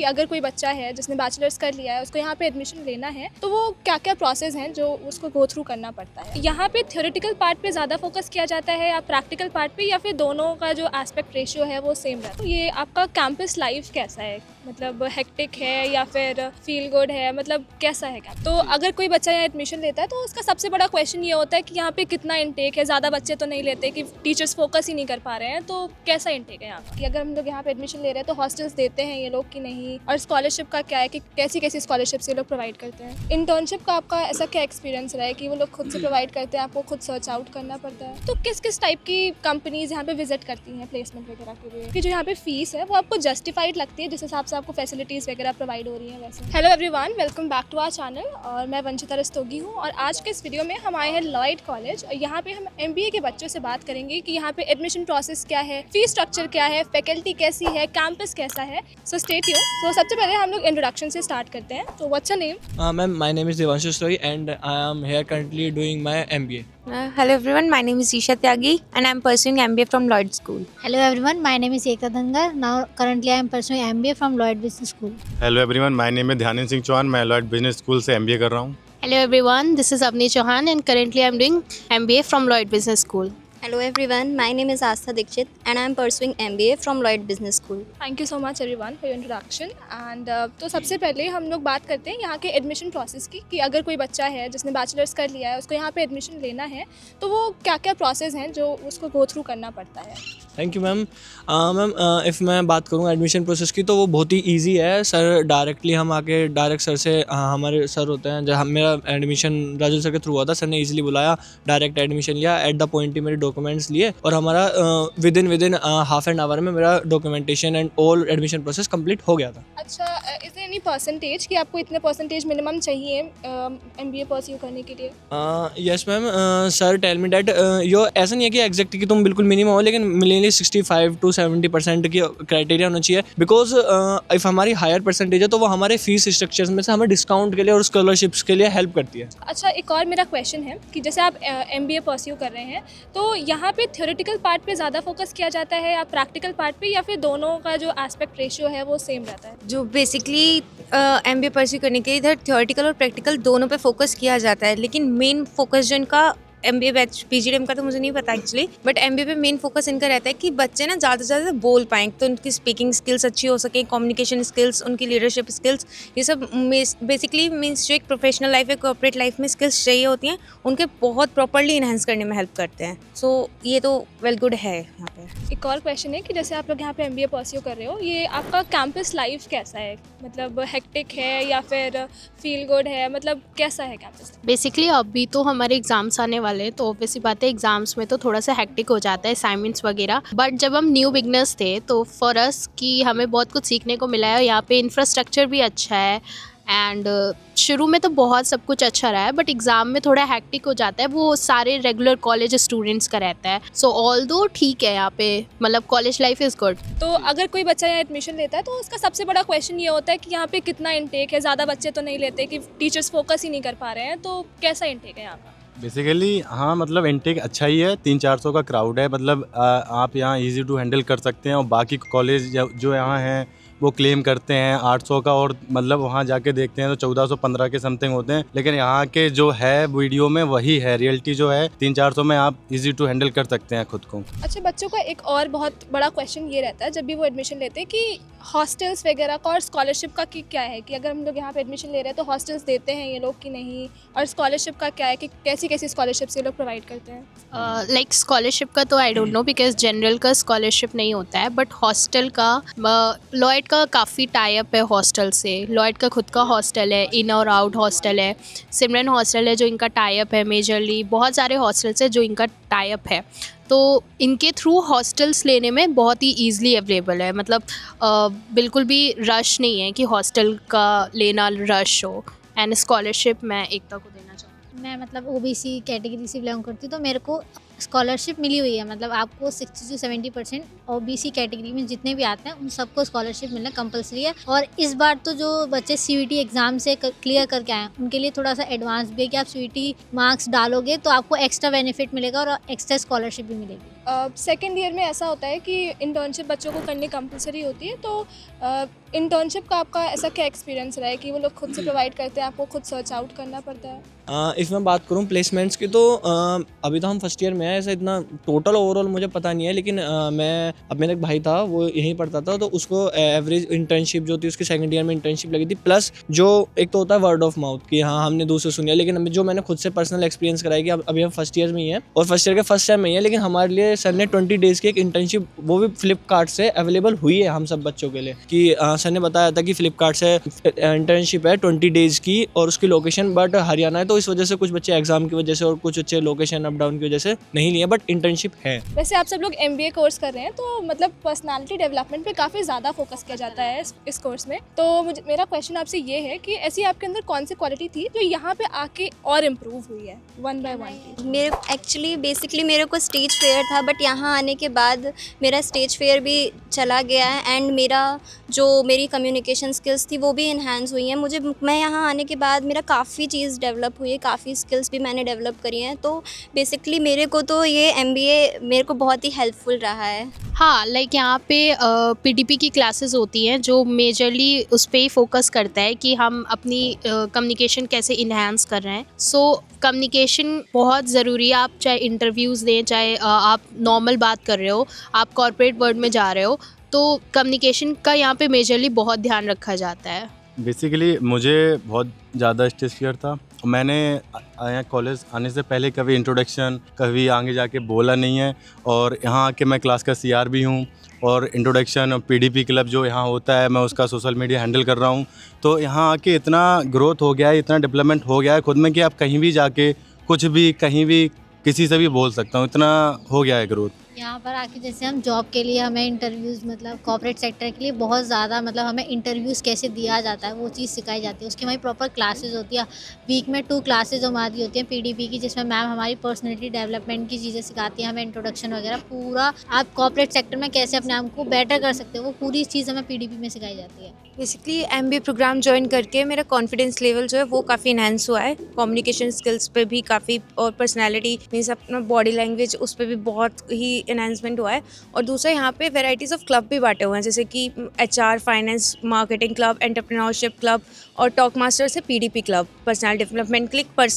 कि अगर कोई बच्चा है जिसने बैचलर्स कर लिया है, उसको यहाँ पे एडमिशन लेना है, तो वो क्या क्या प्रोसेस हैं जो उसको गो थ्रू करना पड़ता है। यहाँ पे थ्योरेटिकल पार्ट पे ज़्यादा फोकस किया जाता है या प्रैक्टिकल पार्ट पे, या फिर दोनों का जो एस्पेक्ट रेशियो है वो सेम रहता है। तो ये आपका कैंपस लाइफ कैसा है, मतलब हेक्टिक है या फिर फील गुड है, मतलब कैसा है क्या? तो अगर कोई बच्चा यहाँ एडमिशन लेता है तो उसका सबसे बड़ा क्वेश्चन ये होता है कि यहाँ पे कितना इंटेक है, ज़्यादा बच्चे तो नहीं लेते कि टीचर्स फोकस ही नहीं कर पा रहे हैं, तो कैसा इंटेक है यहाँ का, कि अगर हम लोग यहाँ पे एडमिशन ले रहे हैं तो हॉस्टल्स देते हैं ये लोग कि नहीं, और स्कॉलरशिप का क्या है कि कैसी कैसी स्कॉलरशिप्स ये लोग प्रोवाइड करते हैं। इंटर्नशिप का आपका ऐसा क्या एक्सपीरियंस रहा है कि वो लोग खुद से प्रोवाइड करते हैं, आपको खुद सर्च आउट करना पड़ता है? तो किस किस टाइप की कंपनीज यहाँ पे विजिट करती हैं प्लेसमेंट वगैरह के लिए, कि जो यहाँ पे फीस है वो आपको जस्टिफाइड लगती है जिस हिसाब से आपको फैसिलिटीज़ वगैरह प्रोवाइड हो रही हैं वैसे? Hello everyone, welcome back to our channel, और मैं वंशिता रस्तोगी हूँ, और आज के इस वीडियो में हम आए हैं लॉयड कॉलेज, और यहाँ पे हम MBA के बच्चों से बात करेंगे कि यहाँ पे एडमिशन प्रोसेस क्या है, फीस स्ट्रक्चर क्या है, फैकल्टी कैसी है, कैंपस कैसा है। So stay tune. सो सबसे पहले हम लोग इंट्रोडक्शन से स्टार्ट करते हैं। तो what's your name? Ma'am, my name is Devanshu Soi and I am here currently doing my MBA. Hello everyone, my name is Isha Tyagi and I am pursuing MBA from Lloyd School. Hello everyone, my name is Ekta Dhangar. Now currently I am pursuing MBA from Lloyd Business School. Hello everyone, my name है ध्यानंद सिंह चौहान, मैं Lloyd business school से MBA कर रहा हूँ। Hello everyone, this is Avni Chauhan and currently I am doing MBA from Lloyd Business School. Hello everyone, my name is Astha Dikshit and I am pursuing MBA from Lloyd Business School. Thank you so much everyone for your introduction. And तो सबसे पहले हम लोग बात करते हैं यहाँ के एडमिशन प्रोसेस की, कि अगर कोई बच्चा है जिसने बैचलर्स कर लिया है, उसको यहाँ पे एडमिशन लेना है, तो वो क्या क्या प्रोसेस हैं जो उसको गो थ्रू करना पड़ता है। Thank you ma'am. Ma'am if मैं बात करूँ एडमिशन प्रोसेस की, तो वो बहुत ही इजी है सर। डायरेक्टली हम आके डायरेक्ट सर से, हमारे सर होते हैं, जब मेरा एडमिशन राजू सर के थ्रू हुआ था, सर ने इजीली बुलाया, डायरेक्ट एडमिशन लिया, एट द पॉइंट ही मेरे डॉक्यूमेंट्स लिए, और हमारा with in half an hour में मेरा documentation and all admission process complete हो गया था। अच्छा, इज देयर एनी परसेंटेज कि आपको इतने परसेंटेज मिनिमम चाहिए MBA परस्यू करने के लिए? Yes ma'am, sir tell me that yo ऐसा नहीं है कि एग्जैक्ट कि तुम बिल्कुल मिनिमम हो, लेकिन मिनिमली 65 to 70% की क्राइटेरिया होना चाहिए, बिकॉज इफ़ हमारी हायर परसेंटेज है तो वो हमारे फीस स्ट्रक्चर्स में से हमें डिस्काउंट के लिए और स्कॉलरशिप्स के लिए हेल्प करती है। अच्छा, एक और मेरा क्वेश्चन है कि जैसे आप MBA परस्यू कर रहे हैं, तो यहाँ पे थ्योरेटिकल पार्ट पे ज़्यादा फोकस किया जाता है या प्रैक्टिकल पार्ट पे, या फिर दोनों का जो एस्पेक्ट रेशियो है वो सेम रहता है? जो बेसिकली MBA परस्यू करने के लिए इधर थियोरेटिकल और प्रैक्टिकल दोनों पे फोकस किया जाता है, लेकिन मेन फोकस जो इनका MBA बैच PGDM का तो मुझे नहीं पता एक्चुअली, बट MBA पे मेन फोकस इनका रहता है कि बच्चे ना ज़्यादा से ज़्यादा बोल पाएँ, तो उनकी स्पीकिंग स्किल्स अच्छी हो सके, कम्युनिकेशन स्किल्स, उनकी लीडरशिप स्किल्स, ये सब बेसिकली मीन्स जो एक प्रोफेशनल लाइफ है, कॉर्पोरेट लाइफ में स्किल्स चाहिए होती हैं, उनके बहुत प्रॉपरली इन्हेंस करने में हेल्प करते हैं। सो ये तो वेल गुड है यहाँ पे। एक और क्वेश्चन है कि जैसे आप लोग यहाँ पे MBA परस्यू कर रहे हो, ये आपका कैंपस लाइफ कैसा है, मतलब हेक्टिक है या फिर फील गुड है, मतलब कैसा है कैंपस? बेसिकली अभी तो हमारे एग्ज़ाम्स आने वाले हैं, तो ऑब्वियसली बात है एग्ज़ाम्स में तो थोड़ा सा हेक्टिक हो जाता है, असाइनमेंट्स वगैरह, बट जब हम न्यू बिगनर्स थे तो फॉर अस कि हमें बहुत कुछ सीखने को मिला है। यहाँ पे इंफ्रास्ट्रक्चर भी अच्छा है एंड शुरू में तो बहुत सब कुछ अच्छा रहा है, बट एग्ज़ाम में थोड़ा हैक्टिक हो जाता है, वो सारे रेगुलर कॉलेज स्टूडेंट्स का रहता है। सो ऑल दो ठीक है यहाँ पे, मतलब कॉलेज लाइफ इज़ गुड। तो अगर कोई बच्चा यहाँ एडमिशन लेता है तो उसका सबसे बड़ा क्वेश्चन ये होता है कि यहाँ पे कितना इंटेक है, ज़्यादा बच्चे तो नहीं लेते कि टीचर्स फोकस ही नहीं कर पा रहे हैं, तो कैसा इंटेक है यहाँ का? बेसिकली हाँ, मतलब इनटेक अच्छा ही है, 300-400 का क्राउड है, मतलब आप यहाँ इजी टू हैंडल कर सकते हैं, और बाकी कॉलेज जो यहाँ हैं वो क्लेम करते हैं 800 का, और मतलब वहाँ जाके देखते हैं तो 1415 के समथिंग होते हैं, लेकिन यहाँ के जो है वीडियो में वही है, रियलिटी जो है 300-400 में आप इजी टू हैंडल कर सकते हैं खुद को। अच्छा, बच्चों का एक और बहुत बड़ा क्वेश्चन ये रहता है जब भी वो एडमिशन लेते हैं कि हॉस्टल्स वगैरह का और स्कॉलरशिप का कि क्या है, कि अगर हम लोग यहाँ पे एडमिशन ले रहे हैं तो हॉस्टल्स देते हैं ये लोग कि नहीं, और स्कॉलरशिप का क्या है कि कैसी कैसी स्कॉलरशिप्स ये लोग प्रोवाइड करते हैं? लाइक स्कॉलरशिप का तो I don't know, because general का स्कॉलरशिप नहीं होता है, बट हॉस्टल का लॉयड का काफ़ी टाई अप है हॉस्टल से। लॉयड का खुद का हॉस्टल है, इन और आउट हॉस्टल है, सिमरन हॉस्टल है जो इनका टाई अप है मेजरली, बहुत सारे हॉस्टल्स है जो इनका टाई अप है, तो इनके थ्रू हॉस्टल्स लेने में बहुत ही ईजिली अवेलेबल है, मतलब बिल्कुल भी रश नहीं है कि हॉस्टल का लेना रश हो। एंड स्कॉलरशिप मैं एकता को देना चाहूँगी। मैं मतलब OBC कैटेगरी से बिलोंग करती हूँ, तो मेरे को स्कॉलरशिप मिली हुई है, मतलब आपको 60 से 70% OBC कैटेगरी में जितने भी आते हैं उन सबको स्कॉलरशिप मिलना कंपलसरी है। और इस बार तो जो बच्चे CUET एग्ज़ाम से क्लियर करके आए हैं उनके लिए थोड़ा सा एडवांस भी है कि आप CUET मार्क्स डालोगे तो आपको एक्स्ट्रा बेनिफिट मिलेगा और एक्स्ट्रा स्कॉलरशिप भी मिलेगी। सेकेंड ईयर में ऐसा होता है कि इंटर्नशिप बच्चों को करनी कंपलसरी होती है, तो इंटर्नशिप का आपका ऐसा क्या एक्सपीरियंस रहा है कि वो लोग खुद से प्रोवाइड करते हैं, आपको खुद सर्च आउट करना पड़ता है? इफ़ मैं बात करूँ प्लेसमेंट्स की, तो अभी तो हम फर्स्ट ईयर में है, ऐसा इतना टोटल ओवरऑल मुझे पता नहीं है, लेकिन अब मेरा एक भाई था, वो यहीं पढ़ता था, तो उसको एवरेज इंटर्नशिप जो थी उसकी सेकंड ईयर में इंटर्नशिप लगी थी, प्लस जो एक तो होता है वर्ड ऑफ माउथ कि हाँ हमने दूसरे सुनिया, लेकिन अभी जो मैंने खुद से पर्सनल एक्सपीरियंस कराया कि अभी हम फर्स्ट ईयर में ही हैं और फर्स्ट ईयर के फर्स्ट टाइम में ही है, लेकिन हमारे लिए सर ने 20 डेज़ की एक इंटर्नशिप वो भी फ्लिपकार्ट से अवेलेबल हुई है हम सब बच्चों के लिए, कि सर ने बताया था कि फ्लिपकार्ट से इंटर्नशिप है 20 डेज़ की और उसकी लोकेशन बट हरियाणा है, तो इस वजह से कुछ बच्चे एग्जाम की वजह से और कुछ बच्चे लोकेशन अप डाउन की वजह से नहीं लिए, बट इंटर्नशिप है। वैसे आप सब लोग MBA कोर्स कर रहे हैं, तो मतलब पर्सनालिटी डेवलपमेंट पे काफ़ी ज़्यादा फोकस किया जाता है इस कोर्स में, तो मेरा क्वेश्चन आपसे ये है कि ऐसी आपके अंदर कौन सी क्वालिटी थी जो यहाँ पे आके और इम्प्रूव हुई है 1 by 1? मेरे एक्चुअली बेसिकली मेरे को स्टेज फेयर था, बट यहाँ आने के बाद मेरा स्टेज फेयर भी चला गया है एंड मेरी कम्युनिकेशन स्किल्स थी वो भी इन्हांस हुई हैं। मैं यहाँ आने के बाद मेरा काफ़ी चीज़ डेवलप हुई है, काफ़ी स्किल्स भी मैंने डेवलप करी हैं, तो बेसिकली मेरे को तो ये MBA मेरे को बहुत ही हेल्पफुल रहा है। हाँ, लाइक यहाँ पे PDP की क्लासेस होती हैं जो मेजरली उस पर ही फोकस करता है कि हम अपनी कम्युनिकेशन कैसे इन्हांस कर रहे हैं। सो कम्युनिकेशन बहुत ज़रूरी है, आप चाहे इंटरव्यूज़ दें, चाहे आप नॉर्मल बात कर रहे हो, आप कॉर्पोरेट वर्ल्ड में जा रहे हो, तो कम्युनिकेशन का यहाँ पे मेजरली बहुत ध्यान रखा जाता है। बेसिकली मुझे बहुत ज़्यादा स्टेज फियर था। मैंने यहाँ कॉलेज आने से पहले कभी इंट्रोडक्शन कभी आगे जाके बोला नहीं है, और यहाँ आके मैं क्लास का CR भी हूँ और इंट्रोडक्शन PDP क्लब जो यहाँ होता है मैं उसका सोशल मीडिया हैंडल कर रहा हूँ। तो यहाँ आके इतना ग्रोथ हो गया है, इतना डेवलपमेंट हो गया है खुद में कि आप कहीं भी जाके कुछ भी कहीं भी किसी से भी बोल सकता हूँ, इतना हो गया है ग्रोथ। यहाँ पर आके जैसे हम जॉब के लिए हमें इंटरव्यूज़ मतलब कॉर्पोरेट सेक्टर के लिए बहुत ज़्यादा मतलब हमें इंटरव्यूज़ कैसे दिया जाता है वो चीज़ सिखाई जाती है। उसकी हमारी प्रॉपर क्लासेस होती है, वीक में 2 क्लासेज हमारी होती हैं PDP की, जिसमें मैम हमारी पर्सनैलिटी डेवलपमेंट की चीज़ें सिखाती हैं, हमें इंट्रोडक्शन वगैरह पूरा आप कॉर्पोरेट सेक्टर में कैसे अपने आप को बेटर कर सकते हो वो पूरी चीज़ हमें PDP में सिखाई जाती है। बेसिकली MBA प्रोग्राम ज्वाइन करके मेरा कॉन्फिडेंस लेवल जो है वो काफ़ी इन्हांस हुआ है, कम्युनिकेशन स्किल्स पे भी काफ़ी, और पर्सनालिटी मीन्स अपना बॉडी लैंग्वेज उस पर भी बहुत ही इन्हांसमेंट हुआ है। और दूसरा यहाँ पे वैराइटीज़ ऑफ क्लब भी बांटे हुए हैं, जैसे कि HR, finance, marketing club, entrepreneurship club और टॉक मास्टर्स है PDP क्लब। पर्सनैलिटी डेवलपमेंट के लिए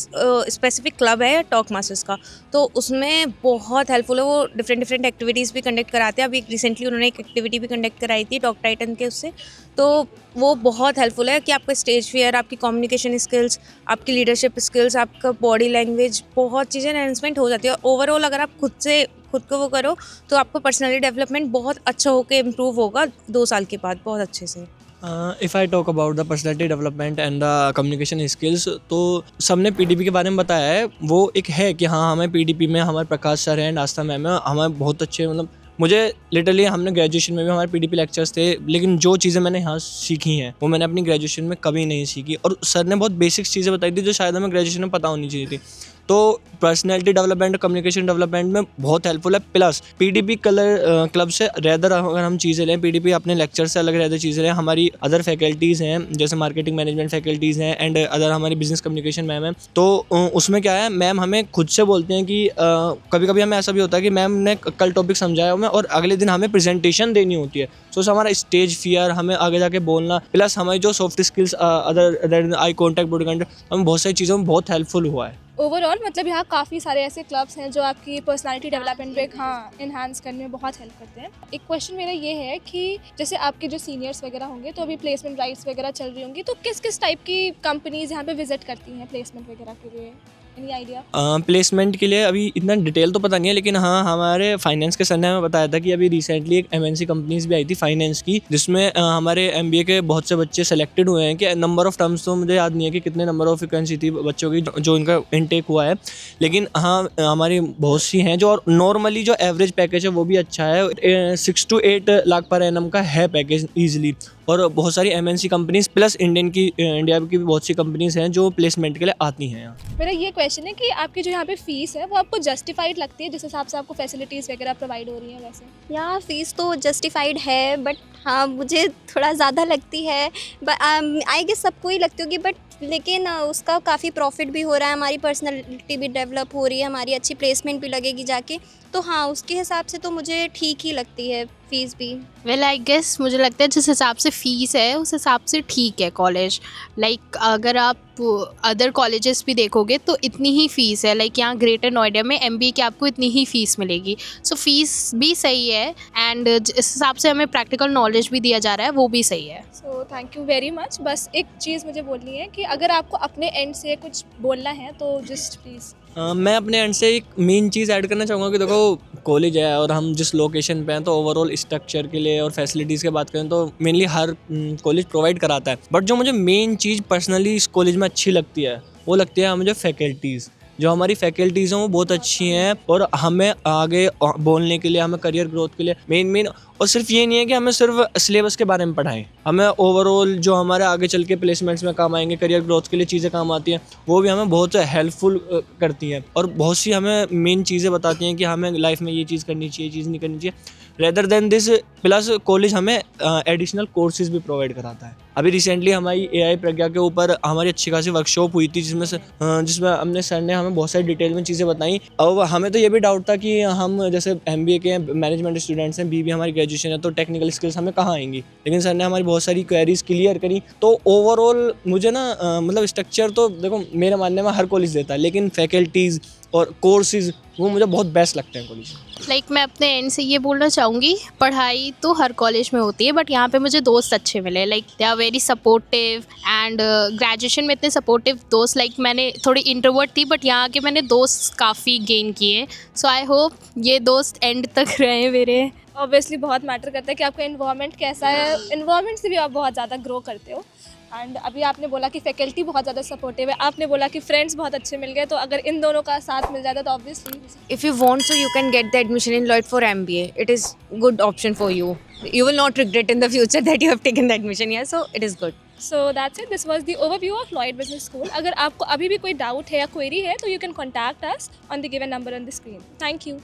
स्पेसिफिक क्लब है टॉक मास्टर्स का, तो उसमें बहुत हेल्पफुल है। वो डिफरेंट एक्टिविटीज़ भी कंडक्ट कराते हैं। अभी रिसेंटली उन्होंने एक एक्टिविटी भी कंडक्ट कराई थी टॉक टाइटन के उससे, तो वो बहुत हेल्पफुल है कि आपका स्टेज फियर, आपकी कम्युनिकेशन स्किल्स, आपकी लीडरशिप स्किल्स, आपका बॉडी लैंग्वेज, बहुत चीज़ें एनहांसमेंट हो जाती है। ओवरऑल अगर आप खुद को वो करो तो आपका पर्सनैलिटी डेवलपमेंट बहुत अच्छा होकर इम्प्रूव होगा 2 साल के बाद बहुत अच्छे से। If I talk about the personality development and the communication skills, तो सबने PDP के बारे में बताया है। वो एक है कि हाँ हमें PDP में हमारे प्रकाश सर हैं, आस्था मैम है, हमें बहुत अच्छे मतलब मुझे लिटरली हमने ग्रेजुएशन में भी हमारे PDP लेक्चर्स थे, लेकिन जो चीज़ें मैंने यहाँ सीखी हैं वो मैंने अपनी ग्रेजुएशन में कभी नहीं सीखी, और सर ने बहुत बेसिक्स चीज़ें बताई थी जो शायद हमें ग्रेजुएशन में पता होनी चाहिए थी। तो पर्सनैलिटी डेवलपमेंट, कम्युनिकेशन डेवलपमेंट में बहुत हेल्पफुल है। प्लस PDP क्लब से रेदर अगर हम चीज़ें लें, PDP अपने लेक्चर से अलग रेदर चीज़ें लें, हमारी अदर फैकल्टीज़ हैं जैसे मार्केटिंग मैनेजमेंट फैकल्टीज़ हैं एंड अदर हमारी बिजनेस कम्युनिकेशन मैम है, तो उसमें क्या है मैम हमें खुद से बोलते हैं कि कभी कभी हमें ऐसा भी होता है कि मैम ने कल टॉपिक समझाया हमें और अगले दिन हमें प्रेजेंटेशन देनी होती है, सो हमारा स्टेज फियर, हमें आगे जाके बोलना, प्लस हमारी जो soft skills other eye contact, body contact, हमें बहुत सारी चीज़ों में बहुत हेल्पफुल हुआ है। ओवरऑल मतलब यहाँ काफ़ी सारे ऐसे क्लब्स हैं जो आपकी पर्सनालिटी डेवलपमेंट पे इन्हांस करने में बहुत हेल्प करते हैं। एक क्वेश्चन मेरा ये है कि जैसे आपके जो सीनियर्स वगैरह होंगे तो अभी प्लेसमेंट ड्राइव्स वगैरह चल रही होंगी, तो किस किस टाइप की कंपनीज यहाँ पे विजिट करती हैं प्लेसमेंट वगैरह के लिए? Any idea? प्लेसमेंट के लिए अभी इतना डिटेल तो पता नहीं है, लेकिन हाँ हमारे फाइनेंस के सर ने हमें बताया था कि अभी रिसेंटली एक MNC कंपनीज भी आई थी फाइनेंस की, जिसमें हमारे MBA के बहुत से बच्चे सेलेक्टेड हुए हैं। कि नंबर ऑफ टर्म्स तो मुझे याद नहीं है कि कितने नंबर ऑफ वैकेंसी थी बच्चों की जो इनका इनटेक हुआ है, लेकिन हाँ हमारी बहुत सी हैं जो, और नॉर्मली जो एवरेज पैकेज है वो भी अच्छा है, 6 to 8 लाख पर एनम का है पैकेज ईजिली, और बहुत सारी MNC कंपनीज प्लस इंडिया की भी बहुत सी कंपनीज हैं जो प्लेसमेंट के लिए आती हैं यहाँ। मेरा ये क्वेश्चन है कि आपकी जो यहाँ पे फीस है वो आपको जस्टिफाइड लगती है जिस हिसाब से आपको फैसिलिटीज़ वगैरह प्रोवाइड हो रही हैं वैसे? यहाँ फ़ीस तो जस्टिफाइड है, बट हाँ मुझे थोड़ा ज़्यादा लगती है। आई गेस सबको ही लगती होगी, बट लेकिन उसका काफ़ी प्रॉफिट भी हो रहा है, हमारी पर्सनैलिटी भी डेवलप हो रही है, हमारी अच्छी प्लेसमेंट भी लगेगी जाके, तो हाँ उसके हिसाब से तो मुझे ठीक ही लगती है फ़ीस भी। वेल आई गेस मुझे लगता है जिस हिसाब से फ़ीस है उस हिसाब से ठीक है कॉलेज। लाइक अगर आप अदर कॉलेजेस भी देखोगे तो इतनी ही फ़ीस है। लाइक यहाँ ग्रेटर नोएडा में MBA की आपको इतनी ही फ़ीस मिलेगी, सो फ़ीस भी सही है एंड इस हिसाब से हमें प्रैक्टिकल नॉलेज भी दिया जा रहा है, वो भी सही है। So thank you very much. बस एक चीज़ मुझे बोलनी है कि अगर आपको अपने एंड से कुछ बोलना है तो जस्ट प्लीज़। मैं अपने एंड से एक मेन चीज़ ऐड करना चाहूँगा कि देखो कॉलेज है और हम जिस लोकेशन पे हैं तो ओवरऑल स्ट्रक्चर के लिए और फैसिलिटीज़ की बात करें तो मेनली हर कॉलेज प्रोवाइड कराता है, बट जो मुझे मेन चीज़ पर्सनली इस कॉलेज में अच्छी लगती है वो लगती है मुझे फैकल्टीज़। जो हमारी फैकल्टीज़ हैं वो बहुत अच्छी हैं और हमें आगे बोलने के लिए, हमें करियर ग्रोथ के लिए मेन और सिर्फ ये नहीं है कि हमें सिर्फ सिलेबस के बारे में पढ़ाएं, हमें ओवरऑल जो हमारे आगे चल के प्लेसमेंट्स में काम आएंगे, करियर ग्रोथ के लिए चीज़ें काम आती हैं, वो भी हमें बहुत हेल्पफुल करती हैं और बहुत सी हमें मेन चीज़ें बताती हैं कि हमें लाइफ में ये चीज़ करनी चाहिए, ये चीज़ नहीं करनी चाहिए। Rather than this plus college हमें एडिशनल कोर्सेज भी प्रोवाइड कराता है। अभी रिसेंटली हमारी AI प्रज्ञा के ऊपर हमारी अच्छी खासी वर्कशॉप हुई थी जिसमें हमने सर ने हमें बहुत सारी डिटेल में चीज़ें बताई और हमें तो ये भी डाउट था कि हम जैसे MBA के मैनेजमेंट स्टूडेंट्स हैं, BBA हमारी ग्रेजुएशन है, तो टेक्निकल स्किल्स हमें कहाँ आएंगी, लेकिन सर ने हमारी बहुत सारी क्वेरीज क्लियर करी। तो ओवरऑल मुझे ना मतलब स्ट्रक्चर तो देखो मेरे मानने में हर कॉलेज देता है, लेकिन फैकल्टीज़ और कोर्सेज वो मुझे बहुत बेस्ट लगते हैं कॉलेज। लाइक मैं अपने एंड से ये बोलना चाहूँगी, पढ़ाई तो हर कॉलेज में होती है बट यहाँ पे मुझे दोस्त अच्छे मिले। Like they are very supportive and graduation में इतने सपोर्टिव दोस्त, लाइक मैंने थोड़ी इंट्रोवर्ट थी बट यहाँ के मैंने दोस्त काफ़ी गेन किए। सो आई होप ये दोस्त एंड तक रहे मेरे। ऑब्वियसली बहुत मैटर करता है कि आपका इन्वायरमेंट कैसा है, इन्वायरमेंट से भी आप बहुत ज़्यादा ग्रो करते हो। एंड अभी आपने बोला कि फैकल्टी बहुत ज़्यादा सपोर्टिव है, आपने बोला कि फ्रेंड्स बहुत अच्छे मिल गए, तो अगर इन दोनों का साथ मिल जाता तो obviously If you want, so you can get the admission in Lloyd for MBA. It is good option for you. You will not regret in the future that you have taken the admission here. So it is good. So that's it, this was the overview of Lloyd business school. अगर आपको अभी भी कोई doubt है या query है तो you can contact us on the given number on the screen. Thank you.